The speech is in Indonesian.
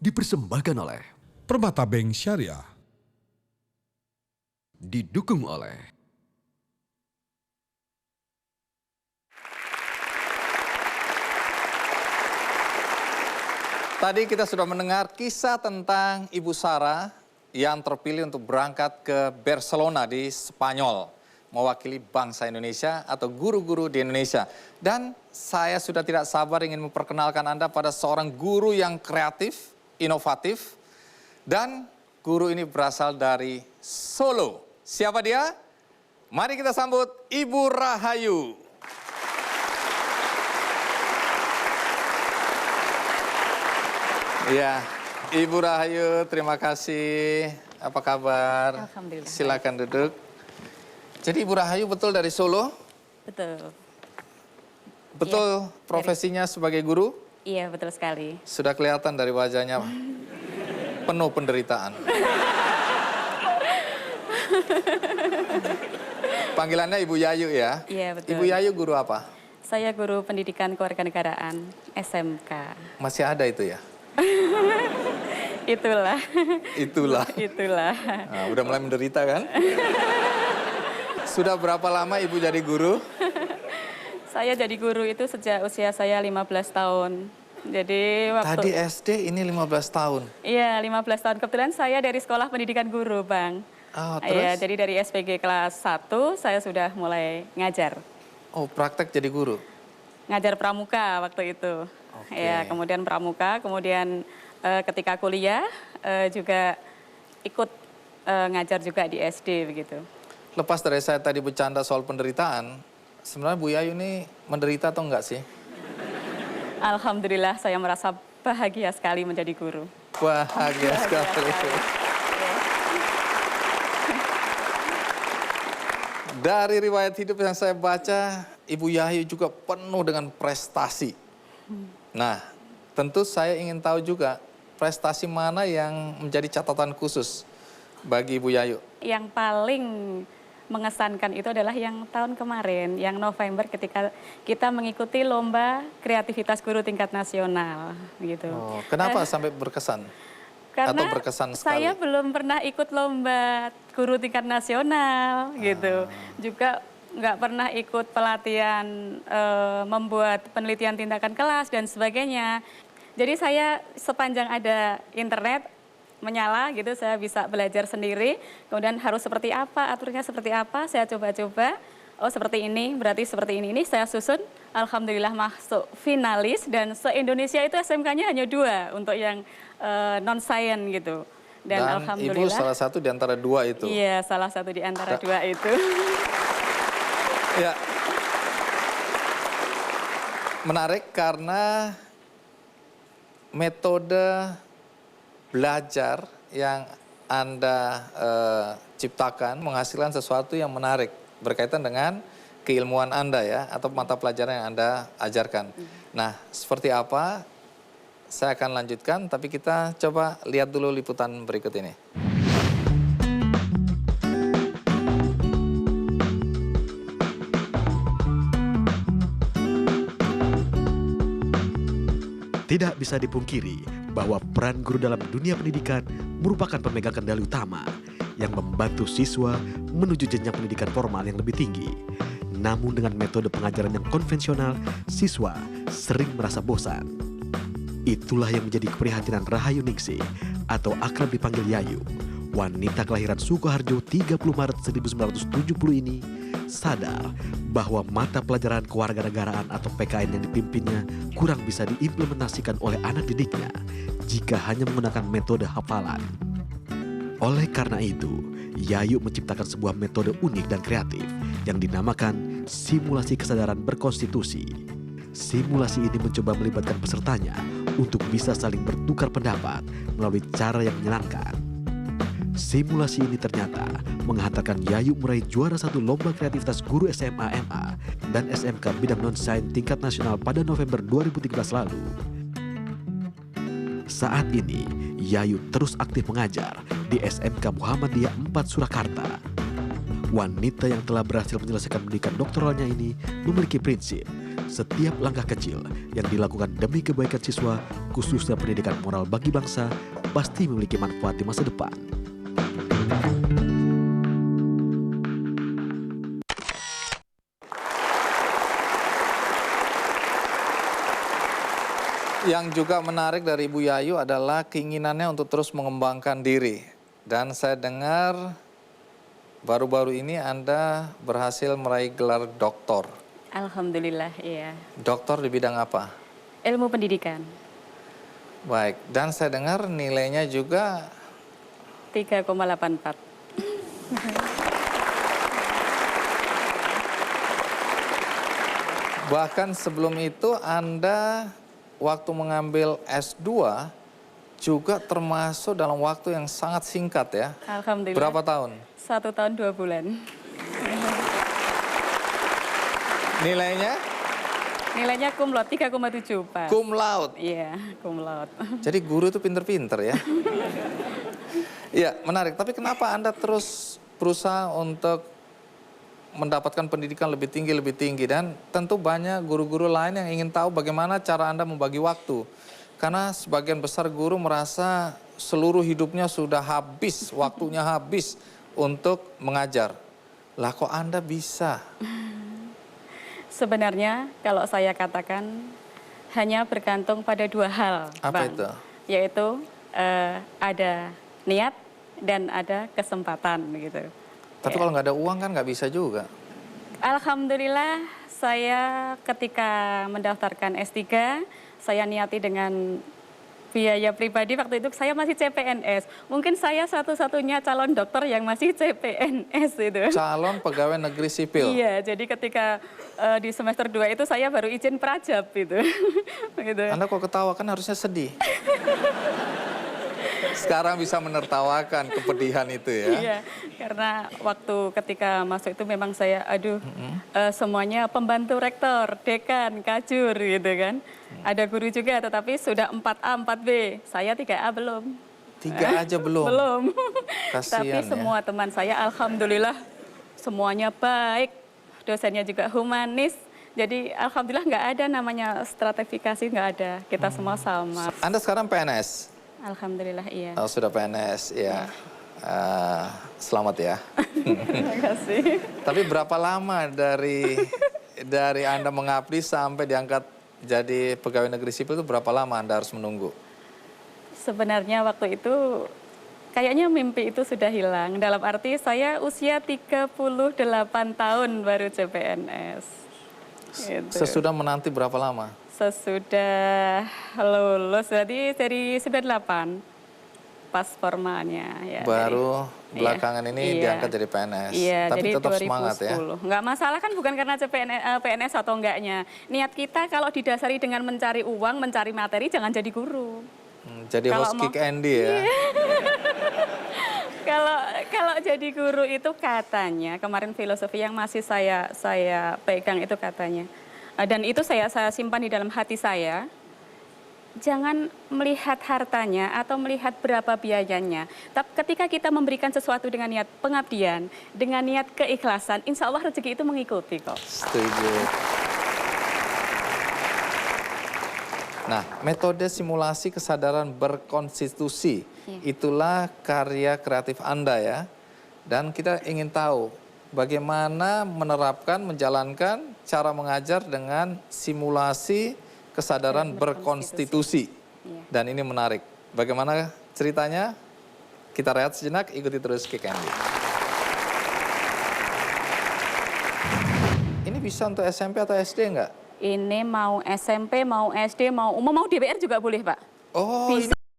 dipersembahkan oleh Permata Bank Syariah. didukung oleh Tadi kita sudah mendengar kisah tentang Ibu Sarah yang terpilih untuk berangkat ke Barcelona di Spanyol, mewakili bangsa Indonesia atau guru-guru di Indonesia. Dan saya sudah tidak sabar ingin memperkenalkan Anda pada seorang guru yang kreatif, inovatif, dan guru ini berasal dari Solo. Siapa dia? Mari kita sambut Ibu Rahayu. Ya, Ibu Rahayu, terima kasih. Apa kabar? Alhamdulillah. Silakan duduk. Jadi Ibu Rahayu betul dari Solo? Betul. Betul Iya, profesinya sebagai guru? Iya, betul sekali. Sudah kelihatan dari wajahnya penuh penderitaan. Panggilannya Ibu Yayu ya? Iya, betul. Ibu Yayu guru apa? Saya guru pendidikan kewarganegaraan SMK. Masih ada itu ya? Itulah. Itulah. Itulah. Nah, udah mulai menderita kan? Sudah berapa lama Ibu jadi guru? Saya jadi guru itu sejak usia saya 15 tahun. Jadi waktu... Tadi SD ini 15 tahun. Iya, 15 tahun. Kebetulan saya dari Sekolah Pendidikan Guru, Bang. Oh, Iya, terus? jadi dari SPG kelas 1 saya sudah mulai ngajar. Oh, praktek jadi guru? Ngajar pramuka waktu itu. Oke. Ya, kemudian pramuka, kemudian ketika kuliah juga ikut ngajar juga di SD begitu. Lepas dari saya tadi bercanda soal penderitaan, sebenarnya Bu Yayu ini menderita atau enggak sih? Alhamdulillah saya merasa bahagia sekali menjadi guru. Bahagia sekali. Dari riwayat hidup yang saya baca, Ibu Yayu juga penuh dengan prestasi. Nah, tentu saya ingin tahu juga prestasi mana yang menjadi catatan khusus bagi Ibu Yayu. Yang paling mengesankan itu adalah yang tahun kemarin, yang November ketika kita mengikuti lomba kreativitas guru tingkat nasional gitu. Oh, kenapa sampai berkesan? Karena Atau berkesan sekali? saya belum pernah ikut lomba guru tingkat nasional gitu. Juga nggak pernah ikut pelatihan membuat penelitian tindakan kelas dan sebagainya. Jadi saya sepanjang ada internet menyala gitu, saya bisa belajar sendiri. Kemudian harus seperti apa, aturnya seperti apa, saya coba-coba. Oh seperti ini, berarti seperti ini saya susun. Alhamdulillah masuk finalis dan se-Indonesia itu SMK-nya hanya 2 untuk yang non-science gitu. Dan Ibu alhamdulillah. salah satu di antara 2 itu. Iya, salah satu di antara 2 itu. Ya. Menarik karena metode belajar yang Anda ciptakan menghasilkan sesuatu yang menarik berkaitan dengan keilmuan Anda ya, atau mata pelajaran yang Anda ajarkan. Nah, seperti apa? Saya akan lanjutkan, tapi kita coba lihat dulu liputan berikut ini. Tidak bisa dipungkiri bahwa peran guru dalam dunia pendidikan merupakan pemegang kendali utama yang membantu siswa menuju jenjang pendidikan formal yang lebih tinggi. Namun dengan metode pengajaran yang konvensional, siswa sering merasa bosan. Itulah yang menjadi keprihatinan Rahayu Ningsih atau akrab dipanggil Yayu. Wanita kelahiran Sukoharjo 30 Maret 1970 ini sadar bahwa mata pelajaran kewarganegaraan atau PKN yang dipimpinnya kurang bisa diimplementasikan oleh anak didiknya jika hanya menggunakan metode hafalan. Oleh karena itu, Yayu menciptakan sebuah metode unik dan kreatif yang dinamakan simulasi kesadaran berkonstitusi. Simulasi ini mencoba melibatkan pesertanya untuk bisa saling bertukar pendapat melalui cara yang menyenangkan. Simulasi ini ternyata menghantarkan Yayu meraih juara 1 lomba kreativitas guru SMA MA dan SMK bidang non-sains tingkat nasional pada November 2013 lalu. Saat ini, Yayu terus aktif mengajar di SMK Muhammadiyah 4 Surakarta. Wanita yang telah berhasil menyelesaikan pendidikan doktoralnya ini memiliki prinsip, Setiap langkah kecil yang dilakukan demi kebaikan siswa, khususnya pendidikan moral bagi bangsa, pasti memiliki manfaat di masa depan. Yang juga menarik dari Ibu Yayu adalah keinginannya untuk terus mengembangkan diri. Dan saya dengar baru-baru ini Anda berhasil meraih gelar doktor. Alhamdulillah, iya. Doktor di bidang apa? Ilmu pendidikan. Baik, dan saya dengar nilainya juga 3,84. bahkan sebelum itu Anda waktu mengambil S2 juga termasuk dalam waktu yang sangat singkat ya. Alhamdulillah. Berapa tahun? 1 tahun 2 bulan. Nilainya? Nilainya cum laude 3,7, Pak. Cum laude. Iya, cum laude. Jadi guru itu pinter-pinter ya. Iya, menarik. Tapi kenapa Anda terus berusaha untuk mendapatkan pendidikan lebih tinggi dan tentu banyak guru-guru lain yang ingin tahu bagaimana cara Anda membagi waktu. Karena sebagian besar guru merasa seluruh hidupnya sudah habis, waktunya habis untuk mengajar. Lah kok Anda bisa? Sebenarnya kalau saya katakan hanya bergantung pada 2 hal, Apa Bang. itu? Yaitu ada niat dan ada kesempatan gitu. Tapi kalau nggak ada uang kan nggak bisa juga. Alhamdulillah saya ketika mendaftarkan S3, saya niati dengan biaya pribadi waktu itu saya masih CPNS. Mungkin saya satu-satunya calon dokter yang masih CPNS itu. Calon pegawai negeri sipil. Iya, jadi ketika di semester 2 itu saya baru izin prajab gitu. Gitu. Anda kok ketawa, kan harusnya sedih. Sekarang bisa menertawakan kepedihan itu ya. Iya, karena waktu ketika masuk itu memang saya, semuanya pembantu rektor, dekan, kajur gitu kan. Ada guru juga, tetapi sudah 4A, 4B. Saya 3A belum. 3 aja belum? Belum. Kasian Tapi ya. semua teman saya, alhamdulillah, semuanya baik. Dosennya juga humanis. Jadi alhamdulillah nggak ada namanya stratifikasi, nggak ada. Kita semua sama. Anda sekarang PNS? Alhamdulillah, iya. Oh, sudah PNS, ya. Selamat ya. Terima kasih. Tapi berapa lama dari Anda mengabdi sampai diangkat jadi pegawai negeri sipil itu berapa lama Anda harus menunggu? Sebenarnya waktu itu kayaknya mimpi itu sudah hilang. Dalam arti saya usia 38 tahun baru CPNS. Gitu. Sesudah menanti berapa lama? Sesudah lulus, berarti dari 98 pas formalnya. Ya, Baru dari, belakangan ini iya, diangkat jadi PNS. Iya, tapi jadi tetap 2010. semangat ya? Nggak masalah kan, bukan karena PNS atau enggaknya. Niat kita kalau didasari dengan mencari uang, mencari materi, jangan jadi guru. Jadi Kalau host mau- Kick Andy ya? Kalau jadi guru itu katanya, kemarin filosofi yang masih saya pegang itu katanya, dan itu saya simpan di dalam hati saya, jangan melihat hartanya atau melihat berapa biayanya. Tapi ketika kita memberikan sesuatu dengan niat pengabdian, dengan niat keikhlasan, insya Allah rezeki itu mengikuti kok. Setuju. Nah, metode simulasi kesadaran berkonstitusi, itulah karya kreatif Anda ya. Dan kita ingin tahu bagaimana menerapkan, menjalankan cara mengajar dengan simulasi kesadaran berkonstitusi. Dan ini menarik. Bagaimana ceritanya? Kita rehat sejenak, ikuti terus Kick Andy. Ini bisa untuk SMP atau SD enggak? Ini mau SMP, mau SD, mau DBR juga boleh, Pak. Oh, ini